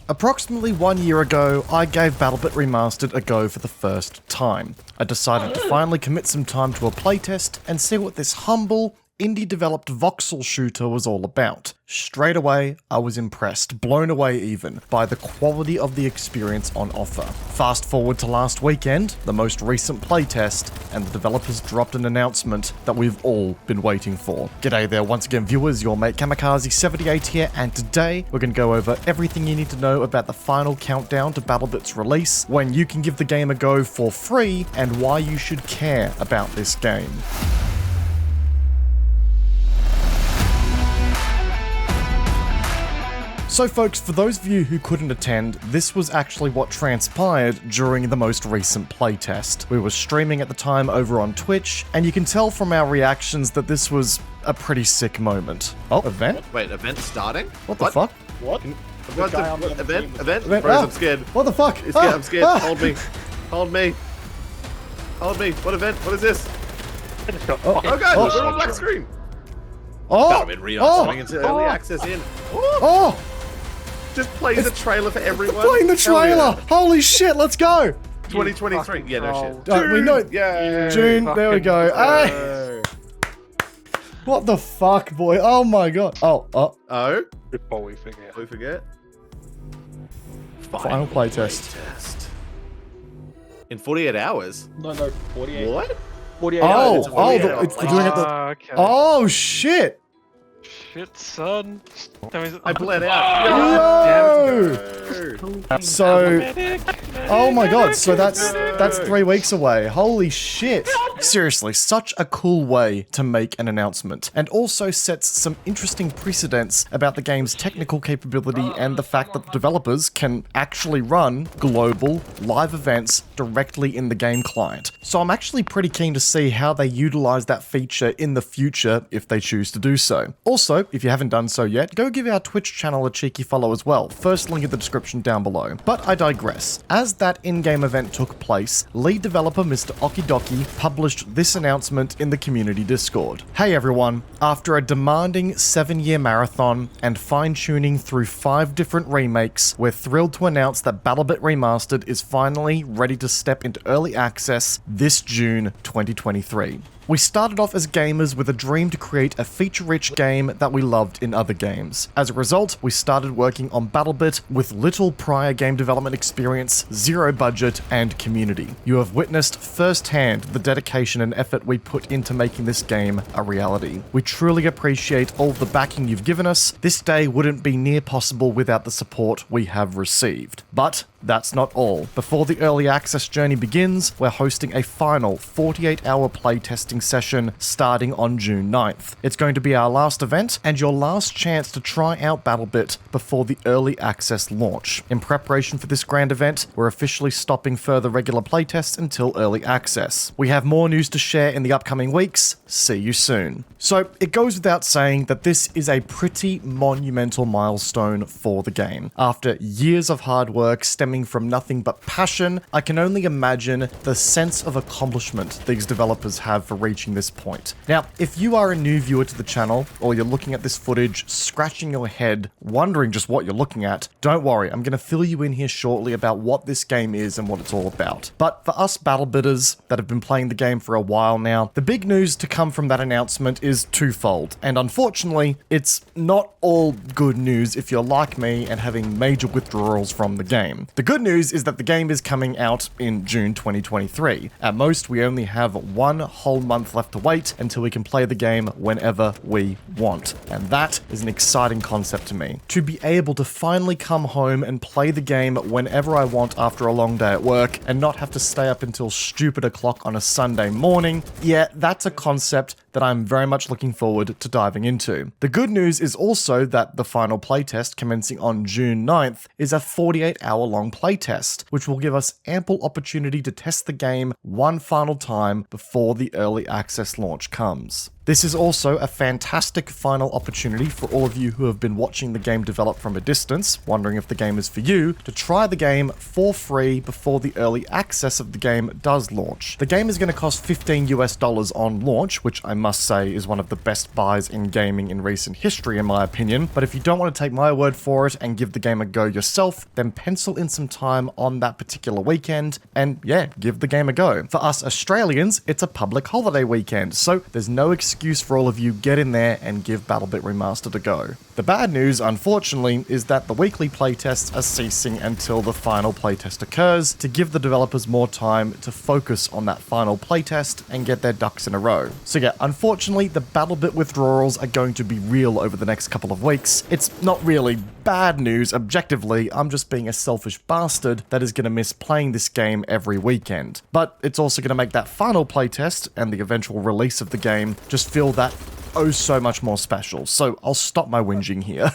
Approximately 1 year ago, I gave BattleBit Remastered a go for the first time. I decided to finally commit some time to a playtest and see what this humble, indie-developed voxel shooter was all about. Straight away, I was impressed, blown away even, by the quality of the experience on offer. Fast forward to last weekend, the most recent playtest, and the developers dropped an announcement that we've all been waiting for. G'day there once again viewers, your mate Kamikaze78 here, and today we're going to go over everything you need to know about the final countdown to BattleBit's release, when you can give the game a go for free, and why you should care about this game. So folks, for those of you who couldn't attend, this was actually what transpired during the most recent playtest. We were streaming at the time over on Twitch, and you can tell from our reactions that this was a pretty sick moment. Oh, event? Wait, event starting? What the fuck? What? Event? Event? Bros, Ah! I'm scared. What the fuck? I'm scared. Hold me. Hold me. Hold me. What event? What is this? Oh god, we're on black screen. Oh! BattleBit Remastered coming into early access in. Oh! Just plays a trailer for everyone. Playing the Hell trailer! yeah. Holy shit, let's go! 2023. Yeah, no shit. We know. Yeah. June, there we go. Hey! What the fuck, boy? Oh my god. Oh. Before we forget. We forget. Final playtest. In 48 hours? No, 48. What? 48 hours. It's doing it the... Okay. Oh shit! Shit, son. I bled out. Yo! So, oh my god, so that's 3 weeks away. Holy shit. Seriously, such a cool way to make an announcement, and also sets some interesting precedents about the game's technical capability and the fact that the developers can actually run global live events directly in the game client. So I'm actually pretty keen to see how they utilize that feature in the future if they choose to do so. Also, if you haven't done so yet, go give our Twitch channel a cheeky follow as well. First link in the description down below. But I digress. As that in-game event took place, lead developer Mr. Okidoki published this announcement in the community Discord. Hey everyone, after a demanding 7-year marathon and fine-tuning through 5 different remakes, we're thrilled to announce that BattleBit Remastered is finally ready to step into early access this June 2023. We started off as gamers with a dream to create a feature-rich game that we loved in other games. As a result, we started working on BattleBit with little prior game development experience, zero budget, and community. You have witnessed firsthand the dedication and effort we put into making this game a reality. We truly appreciate all the backing you've given us. This day wouldn't be near possible without the support we have received. But that's not all. Before the early access journey begins, we're hosting a final 48-hour playtesting session starting on June 9th. It's going to be our last event and your last chance to try out BattleBit before the early access launch. In preparation for this grand event, we're officially stopping further regular playtests until early access. We have more news to share in the upcoming weeks. See you soon. So, it goes without saying that this is a pretty monumental milestone for the game. After years of hard work stemming from nothing but passion, I can only imagine the sense of accomplishment these developers have for reaching this point. Now, if you are a new viewer to the channel, or you're looking at this footage, scratching your head, wondering just what you're looking at, don't worry, I'm going to fill you in here shortly about what this game is and what it's all about. But for us BattleBitters that have been playing the game for a while now, the big news to come from that announcement is twofold, and unfortunately, it's not all good news if you're like me and having major withdrawals from the game. The good news is that the game is coming out in June 2023. At most, we only have 1 whole month left to wait until we can play the game whenever we want. And that is an exciting concept to me. To be able to finally come home and play the game whenever I want after a long day at work and not have to stay up until stupid o'clock on a Sunday morning, yeah, that's a concept that I'm very much looking forward to diving into. The good news is also that the final playtest commencing on June 9th is a 48-hour long playtest, which will give us ample opportunity to test the game one final time before the early access launch comes. This is also a fantastic final opportunity for all of you who have been watching the game develop from a distance, wondering if the game is for you, to try the game for free before the early access of the game does launch. The game is going to cost $15 US on launch, which I must say is one of the best buys in gaming in recent history in my opinion, but if you don't want to take my word for it and give the game a go yourself, then pencil in some time on that particular weekend and yeah, give the game a go. For us Australians, it's a public holiday weekend, so there's no excuse for all of you get in there and give BattleBit Remastered a go. The bad news, unfortunately, is that the weekly playtests are ceasing until the final playtest occurs to give the developers more time to focus on that final playtest and get their ducks in a row. So yeah, unfortunately, the BattleBit withdrawals are going to be real over the next couple of weeks. It's not really bad news objectively, I'm just being a selfish bastard that is going to miss playing this game every weekend. But it's also going to make that final playtest and the eventual release of the game just feel that oh so much more special, so I'll stop my whinging here.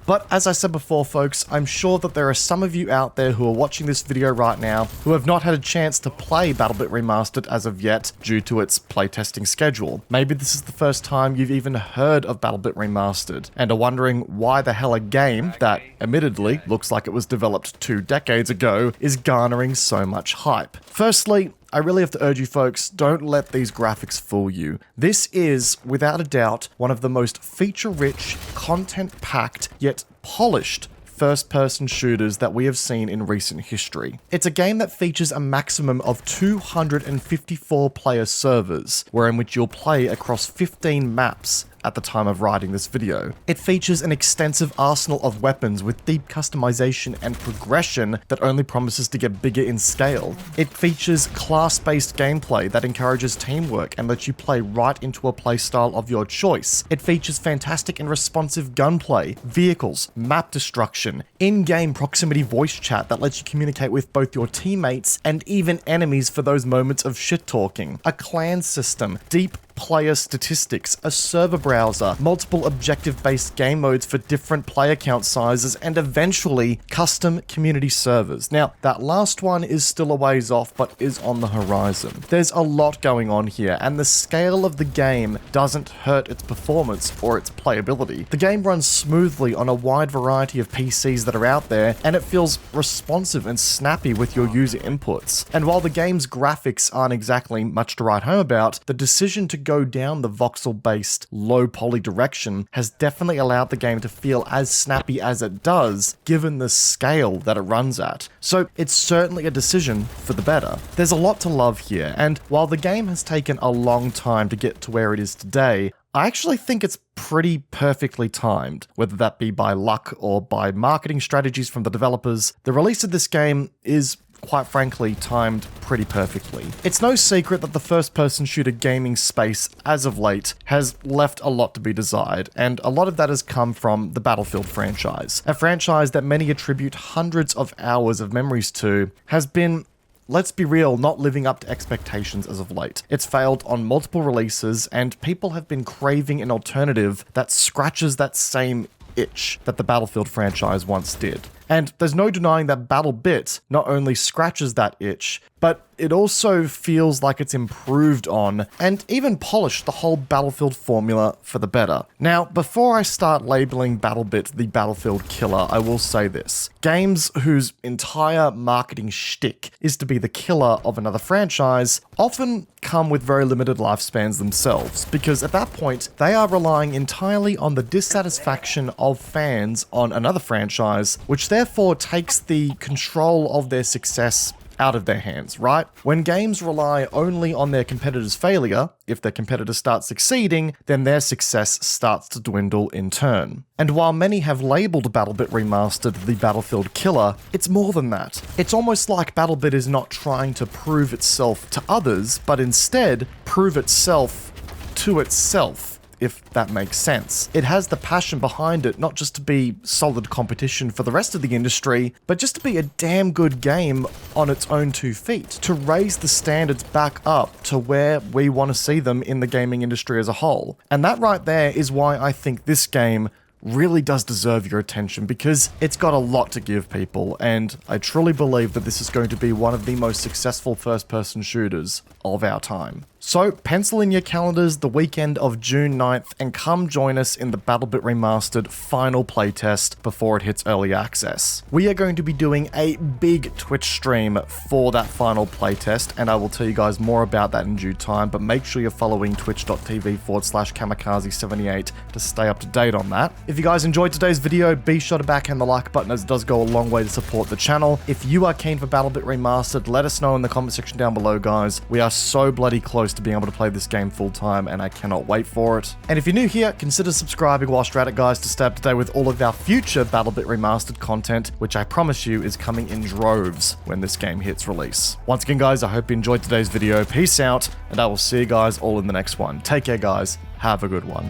But as I said before folks, I'm sure that there are some of you out there who are watching this video right now who have not had a chance to play BattleBit Remastered as of yet due to its playtesting schedule. Maybe this is the first time you've even heard of BattleBit Remastered and are wondering why the hell a game that admittedly looks like it was developed 2 decades ago is garnering so much hype. Firstly, I really have to urge you folks, don't let these graphics fool you. This is, without a doubt, one of the most feature-rich, content-packed, yet polished first-person shooters that we have seen in recent history. It's a game that features a maximum of 254 player servers, wherein which you'll play across 15 maps at the time of writing this video. It features an extensive arsenal of weapons with deep customization and progression that only promises to get bigger in scale. It features class-based gameplay that encourages teamwork and lets you play right into a playstyle of your choice. It features fantastic and responsive gunplay, vehicles, map destruction, in-game proximity voice chat that lets you communicate with both your teammates and even enemies for those moments of shit-talking, a clan system, deep player statistics, a server browser, multiple objective-based game modes for different player count sizes, and eventually custom community servers. Now, that last one is still a ways off, but is on the horizon. There's a lot going on here, and the scale of the game doesn't hurt its performance or its playability. The game runs smoothly on a wide variety of PCs that are out there, and it feels responsive and snappy with your user inputs. And while the game's graphics aren't exactly much to write home about, the decision to go down the voxel-based, low-poly direction has definitely allowed the game to feel as snappy as it does, given the scale that it runs at. So it's certainly a decision for the better. There's a lot to love here, and while the game has taken a long time to get to where it is today, I actually think it's pretty perfectly timed, whether that be by luck or by marketing strategies from the developers. The release of this game is quite frankly timed pretty perfectly. It's no secret that the first-person shooter gaming space as of late has left a lot to be desired, and a lot of that has come from the Battlefield franchise. A franchise that many attribute hundreds of hours of memories to has been, let's be real, not living up to expectations as of late. It's failed on multiple releases, and people have been craving an alternative that scratches that same itch that the Battlefield franchise once did. And there's no denying that BattleBit not only scratches that itch, but it also feels like it's improved on and even polished the whole Battlefield formula for the better. Now, before I start labeling BattleBit the Battlefield killer, I will say this. Games whose entire marketing shtick is to be the killer of another franchise often come with very limited lifespans themselves, because at that point, they are relying entirely on the dissatisfaction of fans on another franchise, which therefore takes the control of their success out of their hands, right? When games rely only on their competitor's failure, if their competitor starts succeeding, then their success starts to dwindle in turn. And while many have labeled BattleBit Remastered the Battlefield killer, it's more than that. It's almost like BattleBit is not trying to prove itself to others, but instead prove itself to itself, if that makes sense. It has the passion behind it, not just to be solid competition for the rest of the industry, but just to be a damn good game on its own 2 feet, to raise the standards back up to where we want to see them in the gaming industry as a whole. And that right there is why I think this game really does deserve your attention, because it's got a lot to give people, and I truly believe that this is going to be one of the most successful first-person shooters of our time. So pencil in your calendars the weekend of June 9th and come join us in the BattleBit Remastered final playtest before it hits early access. We are going to be doing a big Twitch stream for that final playtest, and I will tell you guys more about that in due time, but make sure you're following twitch.tv/kamikaze78 to stay up to date on that. If you guys enjoyed today's video, be sure to backhand the like button, as it does go a long way to support the channel. If you are keen for BattleBit Remastered, let us know in the comment section down below, guys. We are so bloody close to being able to play this game full time, and I cannot wait for it. And if you're new here, consider subscribing whilst you're at it, guys, to stay up to date with all of our future BattleBit Remastered content, which I promise you is coming in droves when this game hits release. Once again, guys, I hope you enjoyed today's video. Peace out, and I will see you guys all in the next one. Take care, guys. Have a good one.